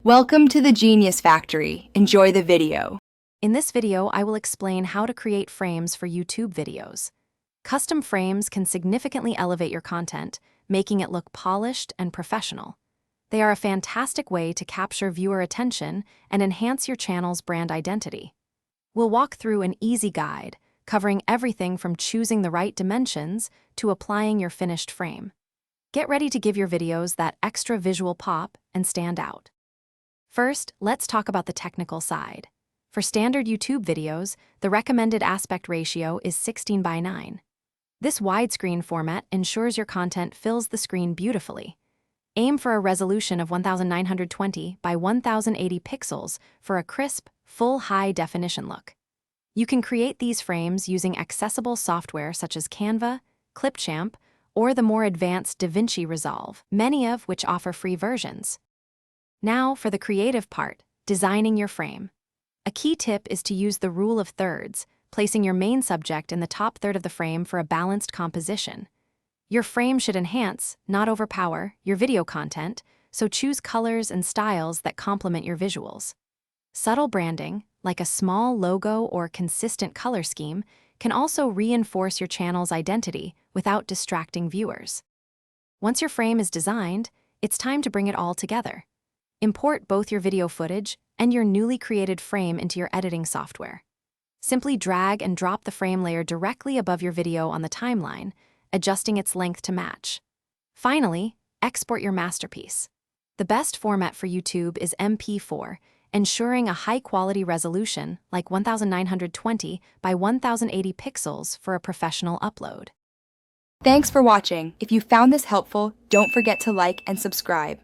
Welcome to the Genius Factory. Enjoy the video. In this video, I will explain how to create frames for YouTube videos. Custom frames can significantly elevate your content, making it look polished and professional. They are a fantastic way to capture viewer attention and enhance your channel's brand identity. We'll walk through an easy guide, covering everything from choosing the right dimensions to applying your finished frame. Get ready to give your videos that extra visual pop and stand out. First, let's talk about the technical side. For standard YouTube videos, the recommended aspect ratio is 16:9. This widescreen format ensures your content fills the screen beautifully. Aim for a resolution of 1920 by 1080 pixels for a crisp, full high-definition look. You can create these frames using accessible software such as Canva, Clipchamp, or the more advanced DaVinci Resolve, many of which offer free versions. Now for the creative part, designing your frame. A key tip is to use the rule of thirds, placing your main subject in the top third of the frame for a balanced composition. Your frame should enhance, not overpower, your video content, so choose colors and styles that complement your visuals. Subtle branding, like a small logo or consistent color scheme, can also reinforce your channel's identity without distracting viewers. Once your frame is designed, it's time to bring it all together. Import both your video footage and your newly created frame into your editing software. Simply drag and drop the frame layer directly above your video on the timeline, adjusting its length to match. Finally, export your masterpiece. The best format for YouTube is MP4, ensuring a high-quality resolution like 1920 by 1080 pixels for a professional upload. Thanks for watching. If you found this helpful, don't forget to like and subscribe.